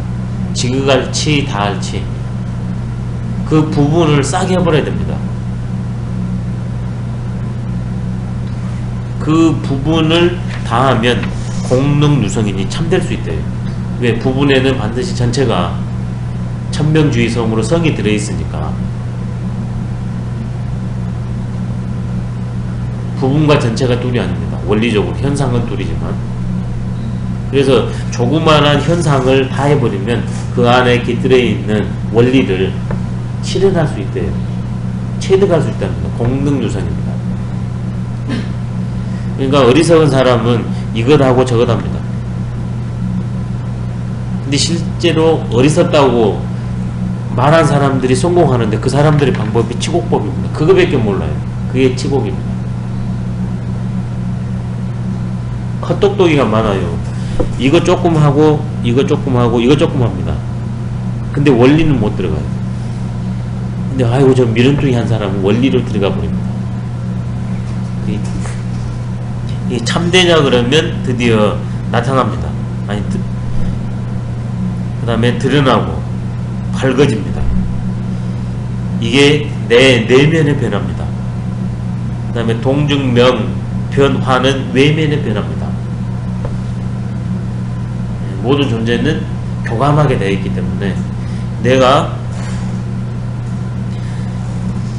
지그갈 치, 다할 치. 그 부분을 싸게 해버려야 됩니다. 그 부분을 다하면 공능유성이니 참될 수 있대요. 왜? 부분에는 반드시 전체가 천명주의성으로 성이 들어있으니까 부분과 전체가 둘이 아닙니다. 원리적으로 현상은 둘이지만 그래서 조그마한 현상을 다 해버리면 그 안에 깃들어 있는 원리를 실현할 수 있대요. 체득할 수 있답니다. 공능유성입니다. 그러니까 어리석은 사람은 이것 하고 저것 합니다. 근데 실제로 어리석다고 말한 사람들이 성공하는데 그 사람들의 방법이 치곡법입니다. 그거밖에 몰라요. 그게 치곡입니다. 헛똑똑이가 많아요. 이거 조금 하고 이거 조금 하고 이거 조금 합니다. 근데 원리는 못 들어가요. 근데 아이고 저 미련둥이 한 사람은 원리로 들어가 버립니다. 이 참되냐 그러면 드디어 나타납니다. 아니 그 다음에 드러나고 밝아집니다. 이게 내 내면의 변화입니다. 그 다음에 동증명 변화는 외면의 변화입니다. 모든 존재는 교감하게 되어 있기 때문에 내가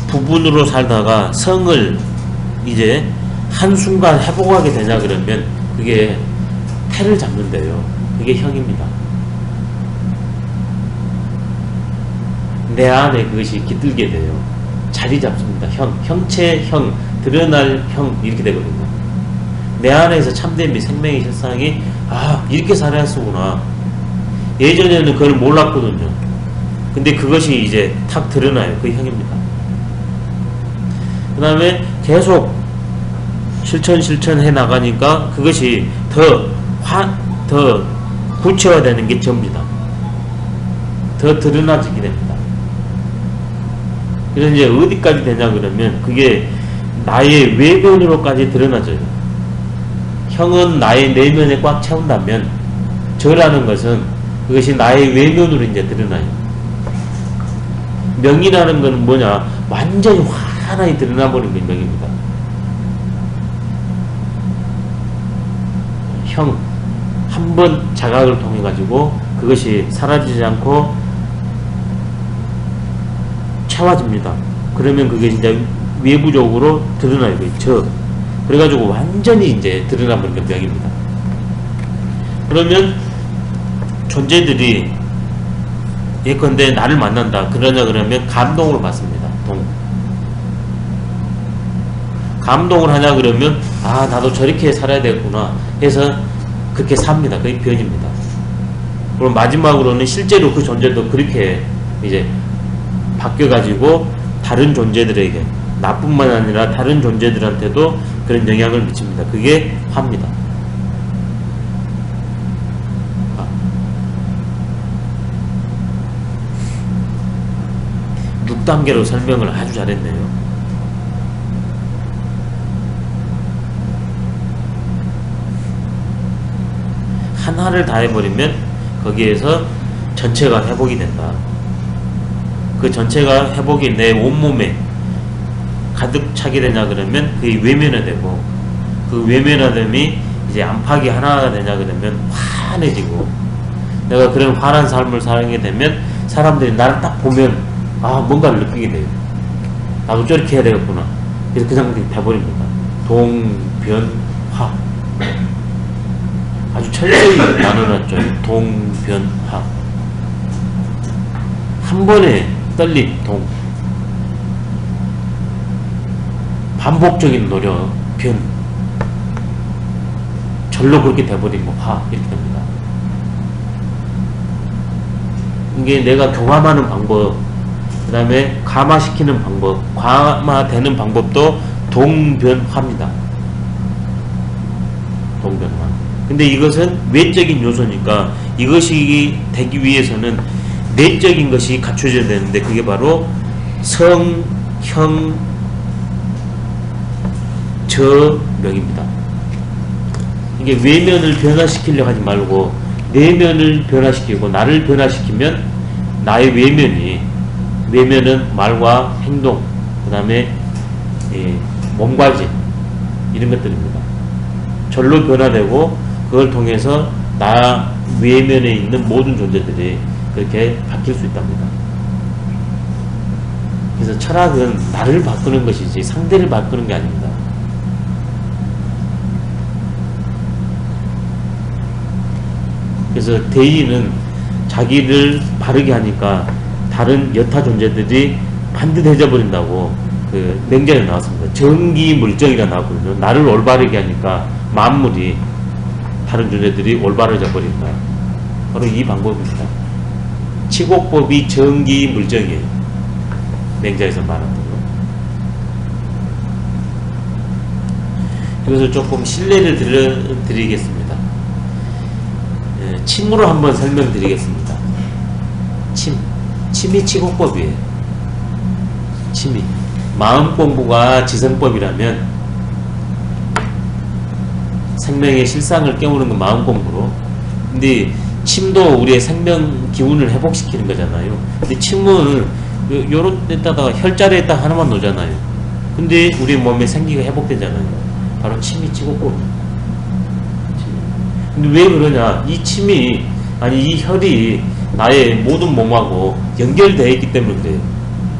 부분으로 살다가 성을 이제 한순간 회복하게 되냐 그러면 그게 태를 잡는데요. 그게 형입니다. 내 안에 그것이 깃들게 돼요. 자리 잡습니다. 형체, 드러날 이렇게 되거든요. 내 안에서 참된 미 생명의 실상이 이렇게 살아야 쓰구나. 예전에는 그걸 몰랐거든요. 근데 그것이 이제 탁 드러나요. 그 형입니다. 그 다음에 계속 실천해 나가니까 그것이 더 구체화되는 게 전부다. 더 드러나지게 됩니다. 그래서 이제 어디까지 되냐 그러면 그게 나의 외면으로까지 드러나져요. 형은 나의 내면에 꽉 채운다면 저라는 것은 그것이 나의 외면으로 이제 드러나요. 명이라는 것은 뭐냐? 완전히 환하게 드러나버린 게 명입니다. 형, 한 번 자각을 통해 가지고 그것이 사라지지 않고 채워집니다. 그러면 그게 이제 외부적으로 드러나요. 그래가지고 완전히 이제 드러나버린 게 명입니다. 그러면 존재들이 예컨대 나를 만난다. 그러면 감동을 받습니다. 감동을 하냐 그러면 나도 저렇게 살아야 되겠구나 해서 그렇게 삽니다. 그게 변입니다. 그럼 마지막으로는 실제로 그 존재도 그렇게 이제 바뀌어가지고 다른 존재들에게 나뿐만 아니라 다른 존재들한테도 그런 영향을 미칩니다. 그게 화입니다. 6단계로 설명을 아주 잘했네요. 하나를 다 해버리면 거기에서 전체가 회복이 된다. 그 전체가 회복이 내 온몸에 가득 차게 되냐 그러면 그게 외면화되고, 그 외면화됨이 이제 안팎이 하나가 되냐 그러면 환해지고, 내가 그런 환한 삶을 살게 되면 사람들이 나를 딱 보면 뭔가를 느끼게 돼요. 나도 저렇게 해야 되겠구나. 그래서 그 상태가 돼버립니다. 동변화. 아주 철저히 나눠놨죠. 동변화. 한 번에 떨림, 반복적인 노력, 변. 절로 그렇게 돼버리면 화. 이렇게 됩니다. 이게 내가 경험하는 방법, 그 다음에 감화시키는 방법, 감화되는 방법도 동변화입니다. 동변화. 근데 이것은 외적인 요소니까 이것이 되기 위해서는 내적인 것이 갖춰져야 되는데, 그게 바로 성, 형, 저, 명입니다. 이게 외면을 변화시키려고 하지 말고 내면을 변화시키고 나를 변화시키면 나의 외면은 말과 행동, 그 다음에 몸과지 이런 것들입니다. 절로 변화되고 그걸 통해서 나 외면에 있는 모든 존재들이 그렇게 바뀔 수 있답니다. 그래서 철학은 나를 바꾸는 것이지 상대를 바꾸는 게 아닙니다. 그래서 대인은 자기를 바르게 하니까 다른 여타 존재들이 반듯해져 버린다고 그 맹자에 나왔습니다. 정기물정이라 나왔거든요. 나를 올바르게 하니까 만물이, 다른 존재들이 올바르져 버린다. 바로 이 방법입니다. 치곡법이 정기물정이에요. 맹자에서 말하는 거. 그래서 조금 신뢰를 드리겠습니다. 침으로 한번 설명드리겠습니다. 침이 치곡법이에요. 침이. 마음 공부가 지성법이라면 생명의 실상을 깨우는 건 마음 공부로. 근데 침도 우리의 생명 기운을 회복시키는 거잖아요. 근데 침은 요런 데다가 혈자리에다 하나만 놓잖아요. 근데 우리 몸에 생기가 회복되잖아요. 바로 침이 치곡법입니다. 근데 왜 그러냐? 이 침이, 이 혈이 나의 모든 몸하고 연결되어 있기 때문에 그래요.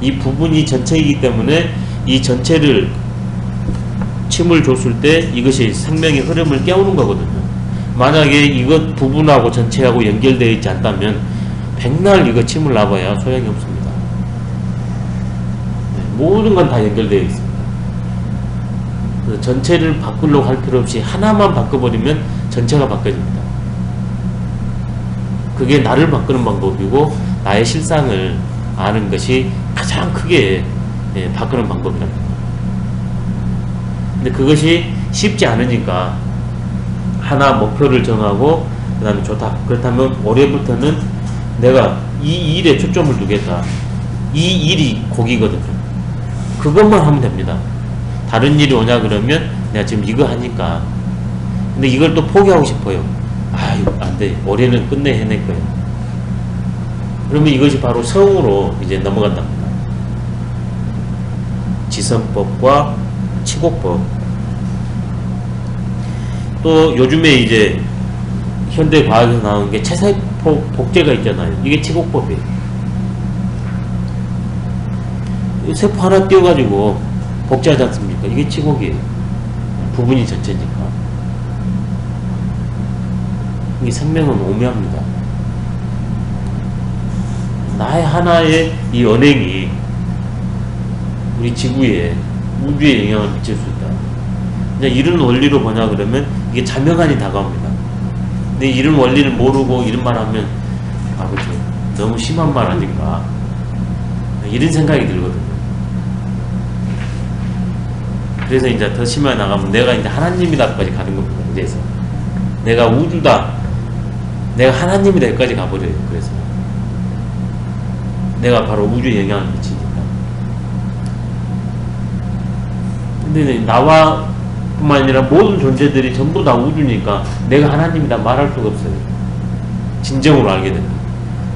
이 부분이 전체이기 때문에 이 전체를 침을 줬을 때 이것이 생명의 흐름을 깨우는 거거든요. 만약에 이것 부분하고 전체하고 연결되어 있지 않다면 백날 이거 침을 놔봐야 소용이 없습니다. 모든 건 다 연결되어 있습니다. 그래서 전체를 바꾸려고 할 필요 없이 하나만 바꿔버리면 전체가 바뀌어집니다. 그게 나를 바꾸는 방법이고 나의 실상을 아는 것이 가장 크게 바꾸는 방법이랍니다. 근데 그것이 쉽지 않으니까 하나 목표를 정하고 그 다음에 좋다. 그렇다면 올해부터는 내가 이 일에 초점을 두겠다. 이 일이 고기거든요. 그것만 하면 됩니다. 다른 일이 오냐 그러면 내가 지금 이거 하니까 근데 이걸 또 포기하고 싶어요. 아 이거 안돼. 올해는 끝내 해낼 거예요. 그러면 이것이 바로 성으로 이제 넘어간답니다. 지성법과 치곡법. 또 요즘에 이제 현대 과학에서 나오는 게 체세포 복제가 있잖아요. 이게 치곡법이에요. 세포 하나 띄워가지고 복제하지 않습니까? 이게 치곡이에요. 부분이 전체니까. 이게 생명은 오묘합니다. 나의 하나의 이 언행이 우리 지구에 우주에 영향을 미칠 수 있다. 이제 이런 원리로 보냐 그러면 이게 자명하니 다가옵니다. 근데 이런 원리를 모르고 이런 말 하면 아 그렇죠. 너무 심한 말 아닌가 이런 생각이 들거든요. 그래서 이제 더 심하게 나가면 내가 이제 하나님이다까지 가는 겁니다. 이제서 내가 우주다, 내가 하나님이다 여기까지 가버려요. 그래서 내가 바로 우주에 영향을 미치니까. 근데 나와 뿐만 아니라 모든 존재들이 전부 다 우주니까 내가 하나님이다 말할 수가 없어요. 진정으로 알게 됩니다.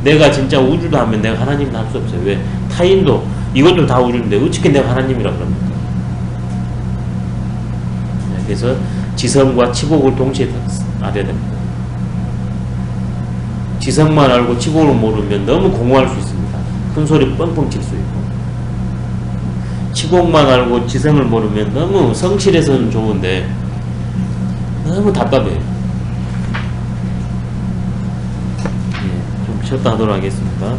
내가 진짜 우주다 하면 내가 하나님이다 할 수 없어요. 왜? 타인도 이것도 다 우주인데 어떻게 내가 하나님이라 그럽니까? 그래서 지성과 치곡을 동시에 알아야 됩니다. 지성만 알고 치곡을 모르면 너무 공허할 수 있습니다. 큰 소리 뻥뻥 칠 수 있고, 치곡만 알고 지성을 모르면 너무 성실해서는 좋은데 너무 답답해요. 좀 쉬었다 하도록 하겠습니다.